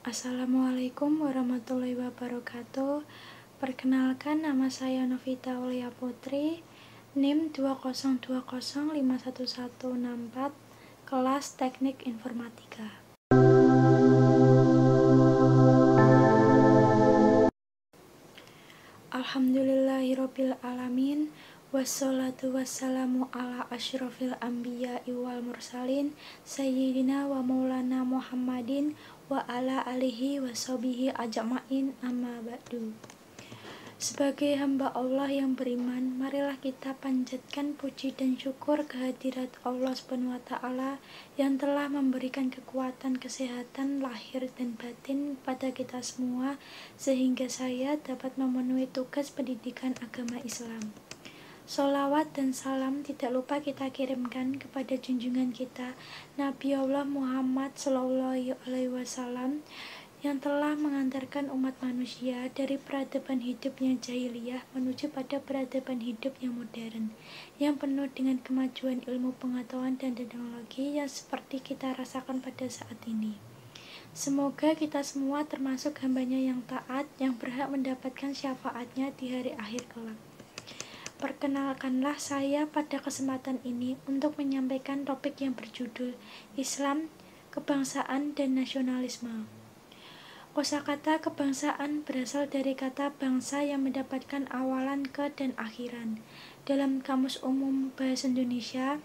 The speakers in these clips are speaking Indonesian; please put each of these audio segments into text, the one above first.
Assalamualaikum warahmatullahi wabarakatuh. Perkenalkan, nama saya Novita Aulia Putri, NIM 2020511164, kelas Teknik Informatika. Alhamdulillahirabbil alamin. Wassalatu wassalamu ala asyrofil anbiya wal mursalin sayyidina wa maulana Muhammadin wa ala alihi wa sahbihi ajma'in, amma ba'du. Sebagai hamba Allah yang beriman, marilah kita panjatkan puji dan syukur kehadirat Allah SWT yang telah memberikan kekuatan, kesehatan lahir dan batin pada kita semua, sehingga saya dapat memenuhi tugas pendidikan agama Islam. Sholawat dan salam tidak lupa kita kirimkan kepada junjungan kita Nabi Allah Muhammad SAW yang telah mengantarkan umat manusia dari peradaban hidup yang jahiliyah menuju pada peradaban hidup yang modern, yang penuh dengan kemajuan ilmu pengetahuan dan teknologi yang seperti kita rasakan pada saat ini. Semoga kita semua termasuk hambanya yang taat, yang berhak mendapatkan syafaatnya di hari akhir kelak. Perkenalkanlah saya pada kesempatan ini untuk menyampaikan topik yang berjudul Islam, Kebangsaan, dan Nasionalisme. Kosakata kebangsaan berasal dari kata bangsa yang mendapatkan awalan ke dan akhiran. Dalam Kamus Umum Bahasa Indonesia,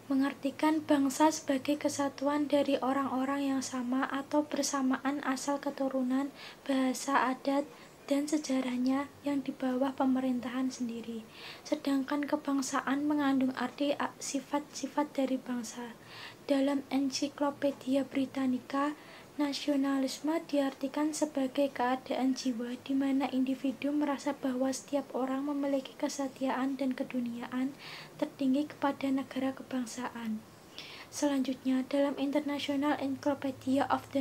mengartikan bangsa sebagai kesatuan dari orang-orang yang sama atau bersamaan asal keturunan, bahasa, adat, dan sejarahnya yang di bawah pemerintahan sendiri. Sedangkan kebangsaan mengandung arti sifat-sifat dari bangsa. Dalam Ensiklopedia Britannica, nasionalisme diartikan sebagai keadaan jiwa di mana individu merasa bahwa setiap orang memiliki kesetiaan dan keduniaan tertinggi kepada negara kebangsaan. Selanjutnya, dalam International Encyclopedia of the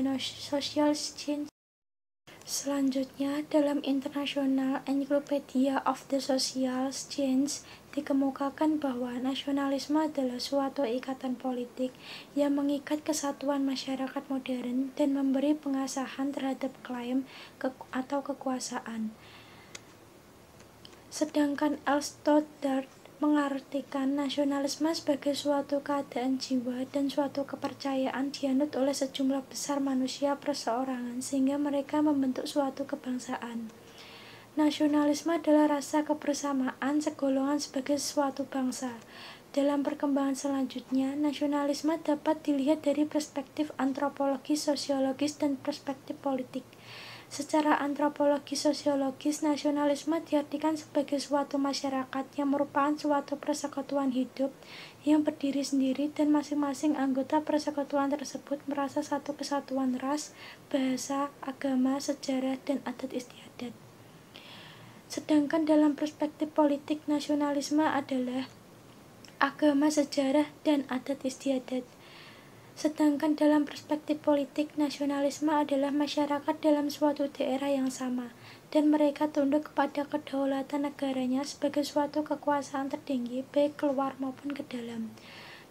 Social Sciences dikemukakan bahwa nasionalisme adalah suatu ikatan politik yang mengikat kesatuan masyarakat modern dan memberi pengasahan terhadap klaim atau kekuasaan. Sedangkan L. Stoddard mengartikan nasionalisme sebagai suatu keadaan jiwa dan suatu kepercayaan dianut oleh sejumlah besar manusia perseorangan sehingga mereka membentuk suatu kebangsaan. Nasionalisme adalah rasa kebersamaan segolongan sebagai suatu bangsa. Dalam perkembangan selanjutnya, nasionalisme dapat dilihat dari perspektif antropologis, sosiologis, dan perspektif politik. Secara antropologis sosiologis, nasionalisme diartikan sebagai suatu masyarakat yang merupakan suatu persekutuan hidup yang berdiri sendiri dan masing-masing anggota persekutuan tersebut merasa satu kesatuan ras, bahasa, agama, sejarah, dan adat istiadat. Sedangkan dalam perspektif politik, nasionalisme adalah agama, sejarah, dan adat istiadat. Sedangkan dalam perspektif politik, nasionalisme adalah masyarakat dalam suatu daerah yang sama, dan mereka tunduk kepada kedaulatan negaranya sebagai suatu kekuasaan tertinggi, baik keluar maupun ke dalam.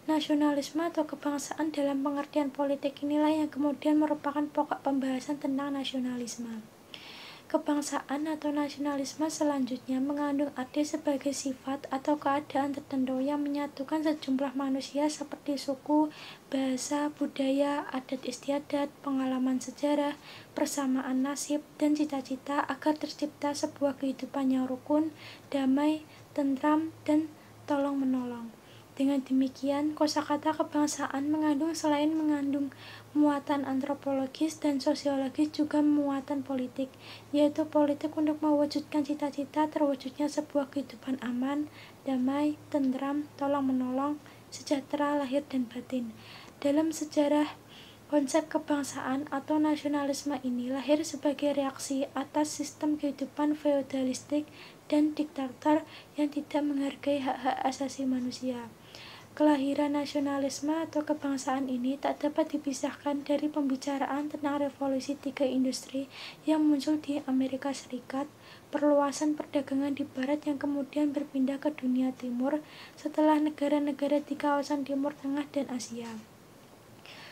Nasionalisme atau kebangsaan dalam pengertian politik inilah yang kemudian merupakan pokok pembahasan tentang nasionalisme. Kebangsaan atau nasionalisme selanjutnya mengandung arti sebagai sifat atau keadaan tertentu yang menyatukan sejumlah manusia seperti suku, bahasa, budaya, adat istiadat, pengalaman sejarah, persamaan nasib, dan cita-cita agar tercipta sebuah kehidupan yang rukun, damai, tentram, dan tolong-menolong. Dengan demikian, kosakata kebangsaan selain mengandung muatan antropologis dan sosiologis juga muatan politik, yaitu politik untuk mewujudkan cita-cita terwujudnya sebuah kehidupan aman, damai, tentram, tolong-menolong, sejahtera lahir dan batin. Dalam sejarah, konsep kebangsaan atau nasionalisme ini lahir sebagai reaksi atas sistem kehidupan feodalistik dan diktator yang tidak menghargai hak-hak asasi manusia. Kelahiran nasionalisme atau kebangsaan ini tak dapat dipisahkan dari pembicaraan tentang revolusi 3 industri yang muncul di Amerika Serikat, perluasan perdagangan di barat yang kemudian berpindah ke dunia timur setelah negara-negara di kawasan Timur Tengah dan Asia.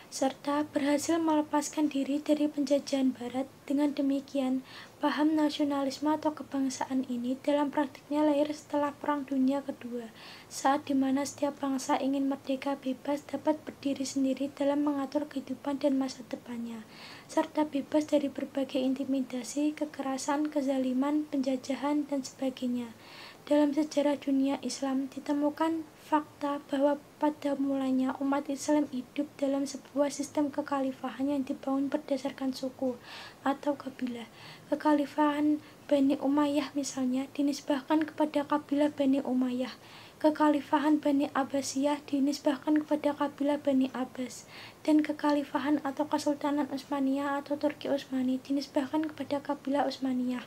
serta berhasil melepaskan diri dari penjajahan Barat. Dengan demikian, paham nasionalisme atau kebangsaan ini dalam praktiknya lahir setelah Perang Dunia Kedua, saat dimana setiap bangsa ingin merdeka bebas dapat berdiri sendiri dalam mengatur kehidupan dan masa depannya, serta bebas dari berbagai intimidasi, kekerasan, kezaliman, penjajahan, dan sebagainya. Dalam sejarah dunia Islam ditemukan fakta bahwa pada mulanya umat Islam hidup dalam sebuah sistem kekhalifahan yang dibangun berdasarkan suku atau kabilah. Kekhalifahan Bani Umayyah misalnya dinisbahkan kepada kabilah Bani Umayyah. Kekhalifahan Bani Abbasiyah dinisbahkan kepada kabilah Bani Abbas, dan kekhalifahan atau Kesultanan Utsmaniyah atau Turki Utsmani dinisbahkan kepada kabilah Utsmaniyah.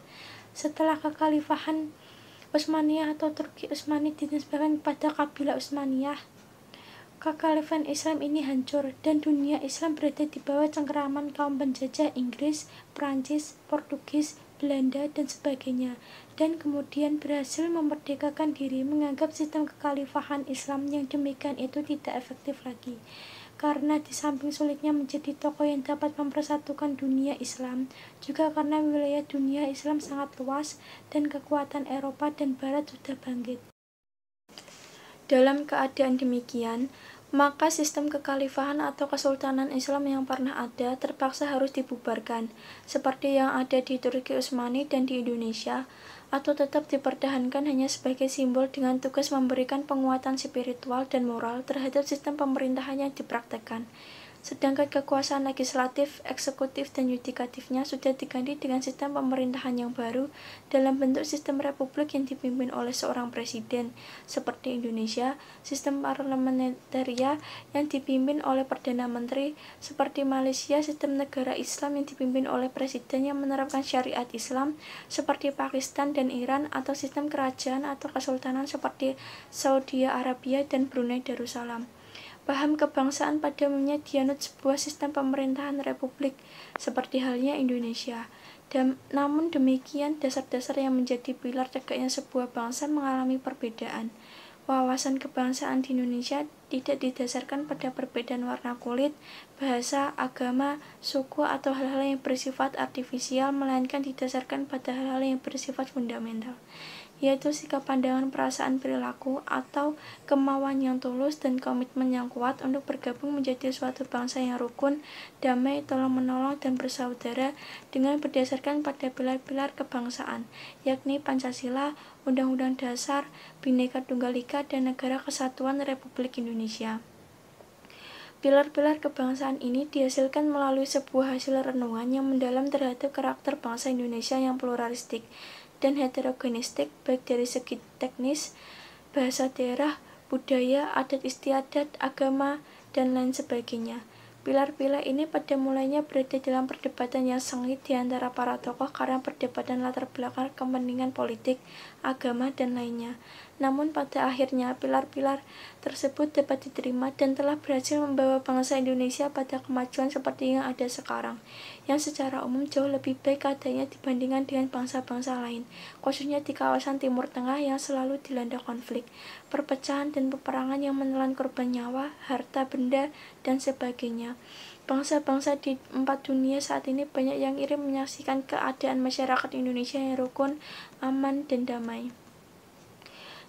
Setelah kekhalifahan Utsmaniyah atau Turki Utsmani dinisbahkan kepada kabilah Utsmaniyah, kekhalifahan Islam ini hancur dan dunia Islam berada di bawah cengkeraman kaum penjajah Inggris, Prancis, Portugis, Belanda, dan sebagainya, dan kemudian berhasil memerdekakan diri, menganggap sistem kekhalifahan Islam yang demikian itu tidak efektif lagi. Karena di samping sulitnya menjadi tokoh yang dapat mempersatukan dunia Islam, juga karena wilayah dunia Islam sangat luas dan kekuatan Eropa dan Barat sudah bangkit. Dalam keadaan demikian, maka sistem kekhalifahan atau kesultanan Islam yang pernah ada terpaksa harus dibubarkan, seperti yang ada di Turki Utsmani dan di Indonesia, atau tetap dipertahankan hanya sebagai simbol dengan tugas memberikan penguatan spiritual dan moral terhadap sistem pemerintahan yang dipraktekkan. Sedangkan kekuasaan legislatif, eksekutif, dan yudikatifnya sudah diganti dengan sistem pemerintahan yang baru dalam bentuk sistem republik yang dipimpin oleh seorang presiden, seperti Indonesia, sistem parlementaria yang dipimpin oleh Perdana Menteri, seperti Malaysia, sistem negara Islam yang dipimpin oleh presiden yang menerapkan syariat Islam, seperti Pakistan dan Iran, atau sistem kerajaan atau kesultanan seperti Saudi Arabia dan Brunei Darussalam. Paham kebangsaan pada umumnya dianut sebuah sistem pemerintahan republik, seperti halnya Indonesia. Namun demikian, dasar-dasar yang menjadi pilar tegaknya sebuah bangsa mengalami perbedaan. Wawasan kebangsaan di Indonesia tidak didasarkan pada perbedaan warna kulit, bahasa, agama, suku, atau hal-hal yang bersifat artifisial, melainkan didasarkan pada hal-hal yang bersifat fundamental, yaitu sikap pandangan perasaan perilaku atau kemauan yang tulus dan komitmen yang kuat untuk bergabung menjadi suatu bangsa yang rukun, damai, tolong-menolong, dan bersaudara dengan berdasarkan pada pilar-pilar kebangsaan, yakni Pancasila, Undang-Undang Dasar, Bhinneka Tunggal Ika, dan Negara Kesatuan Republik Indonesia. Pilar-pilar kebangsaan ini dihasilkan melalui sebuah hasil renungan yang mendalam terhadap karakter bangsa Indonesia yang pluralistik dan heterogenistik, baik dari segi teknis, bahasa daerah, budaya, adat istiadat, agama, dan lain sebagainya. Pilar-pilar ini pada mulanya berada dalam perdebatan yang sengit di antara para tokoh karena perdebatan latar belakang kepentingan politik, agama, dan lainnya. Namun pada akhirnya pilar-pilar tersebut dapat diterima dan telah berhasil membawa bangsa Indonesia pada kemajuan seperti yang ada sekarang, yang secara umum jauh lebih baik keadaannya dibandingkan dengan bangsa-bangsa lain, khususnya di kawasan Timur Tengah yang selalu dilanda konflik, perpecahan, dan peperangan yang menelan korban nyawa, harta benda, dan sebagainya. Bangsa-bangsa di 4 dunia saat ini banyak yang iri menyaksikan keadaan masyarakat Indonesia yang rukun, aman, dan damai.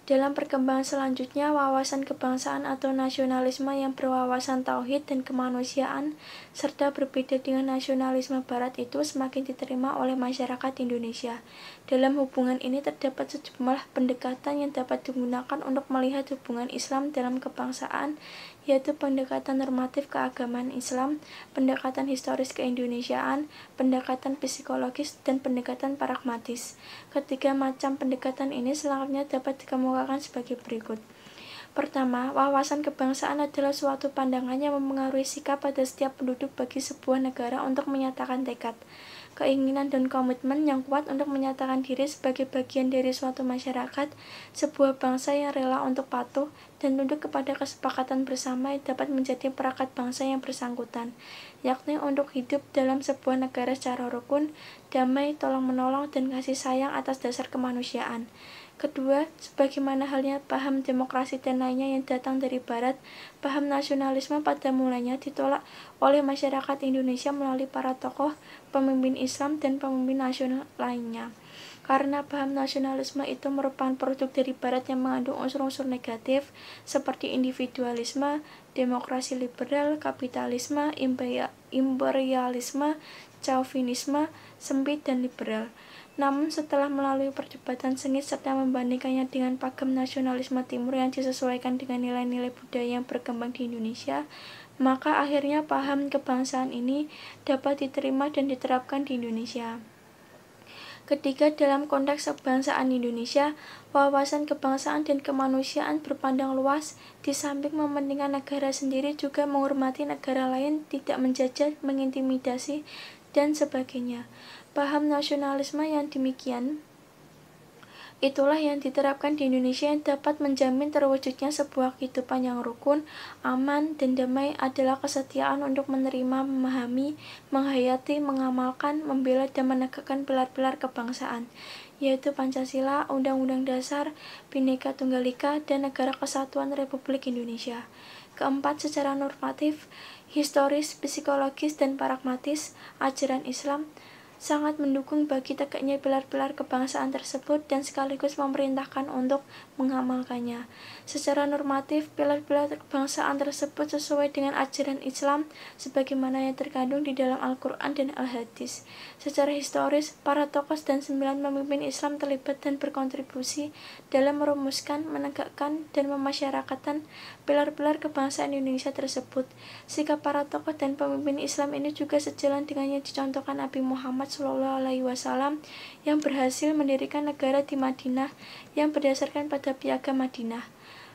Dalam perkembangan selanjutnya, wawasan kebangsaan atau nasionalisme yang berwawasan tauhid dan kemanusiaan serta berbeda dengan nasionalisme barat itu semakin diterima oleh masyarakat Indonesia. Dalam hubungan ini terdapat sejumlah pendekatan yang dapat digunakan untuk melihat hubungan Islam dalam kebangsaan, yaitu pendekatan normatif keagamaan Islam, pendekatan historis keindonesiaan, pendekatan psikologis, dan pendekatan pragmatis. Ketiga macam pendekatan ini selengkapnya dapat dikemukakan sebagai berikut. Pertama, wawasan kebangsaan adalah suatu pandangan yang mempengaruhi sikap pada setiap penduduk bagi sebuah negara untuk menyatakan tekad, keinginan, dan komitmen yang kuat untuk menyatakan diri sebagai bagian dari suatu masyarakat, sebuah bangsa yang rela untuk patuh dan tunduk kepada kesepakatan bersama yang dapat menjadi perangkat bangsa yang bersangkutan, yakni untuk hidup dalam sebuah negara secara rukun, damai, tolong-menolong, dan kasih sayang atas dasar kemanusiaan. Kedua, sebagaimana halnya paham demokrasi dan lainnya yang datang dari Barat, paham nasionalisme pada mulanya ditolak oleh masyarakat Indonesia melalui para tokoh, pemimpin Islam, dan pemimpin nasional lainnya. Karena paham nasionalisme itu merupakan produk dari Barat yang mengandung unsur-unsur negatif seperti individualisme, demokrasi liberal, kapitalisme, imperialisme, chauvinisme, sempit, dan liberal. Namun setelah melalui perdebatan sengit serta membandingkannya dengan paham nasionalisme timur yang disesuaikan dengan nilai-nilai budaya yang berkembang di Indonesia, maka akhirnya paham kebangsaan ini dapat diterima dan diterapkan di Indonesia. Ketiga, dalam konteks kebangsaan Indonesia, wawasan kebangsaan dan kemanusiaan berpandang luas, di samping mementingkan negara sendiri juga menghormati negara lain, tidak menjajah, mengintimidasi, dan sebagainya. Paham nasionalisme yang demikian itulah yang diterapkan di Indonesia yang dapat menjamin terwujudnya sebuah kehidupan yang rukun, aman, dan damai adalah kesetiaan untuk menerima, memahami, menghayati, mengamalkan, membela, dan menegakkan pilar-pilar kebangsaan, yaitu Pancasila, Undang-Undang Dasar, Bhinneka Tunggal Ika, dan Negara Kesatuan Republik Indonesia. Keempat, secara normatif, historis, psikologis, dan pragmatis, ajaran Islam sangat mendukung bagi tegaknya pilar-pilar kebangsaan tersebut dan sekaligus memerintahkan untuk mengamalkannya. Secara normatif, pilar-pilar kebangsaan tersebut sesuai dengan ajaran Islam sebagaimana yang terkandung di dalam Al-Quran dan Al-Hadis. Secara historis, para tokoh dan 9 pemimpin Islam terlibat dan berkontribusi dalam merumuskan, menegakkan, dan memasyarakatkan pilar-pilar kebangsaan Indonesia tersebut. Sikap para tokoh dan pemimpin Islam ini juga sejalan dengan yang dicontohkan Nabi Muhammad SAW yang berhasil mendirikan negara di Madinah yang berdasarkan pada Piagam Madinah.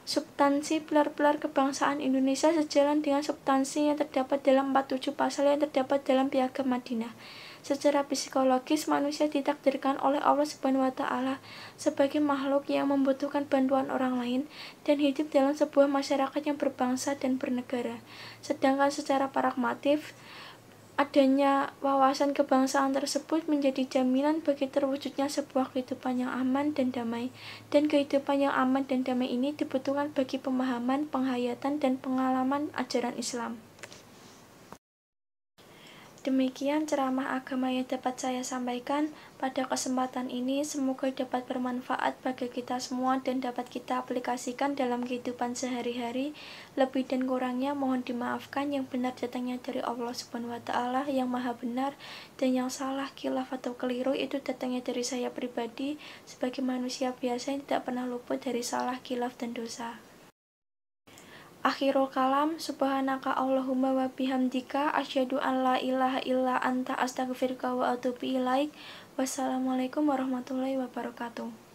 Substansi pilar-pilar kebangsaan Indonesia sejalan dengan substansi yang terdapat dalam 47 pasal yang terdapat dalam Piagam Madinah. Secara psikologis, manusia ditakdirkan oleh Allah Subhanahu wa Ta'ala sebagai makhluk yang membutuhkan bantuan orang lain dan hidup dalam sebuah masyarakat yang berbangsa dan bernegara. Sedangkan secara pragmatif, adanya wawasan kebangsaan tersebut menjadi jaminan bagi terwujudnya sebuah kehidupan yang aman dan damai. Dan kehidupan yang aman dan damai ini dibutuhkan bagi pemahaman, penghayatan, dan pengalaman ajaran Islam. Demikian ceramah agama yang dapat saya sampaikan pada kesempatan ini. Semoga dapat bermanfaat bagi kita semua dan dapat kita aplikasikan dalam kehidupan sehari-hari. Lebih dan kurangnya mohon dimaafkan. Yang benar datangnya dari Allah Subhanahu wa Ta'ala yang maha benar, dan yang salah, khilaf atau keliru itu datangnya dari saya pribadi sebagai manusia biasa yang tidak pernah luput dari salah, khilaf, dan dosa. Akhirul kalam, subhanaka Allahumma wa bihamdika asyhadu an la ilaha illa anta astaghfiruka wa atubu ilaik. Wassalamualaikum warahmatullahi wabarakatuh.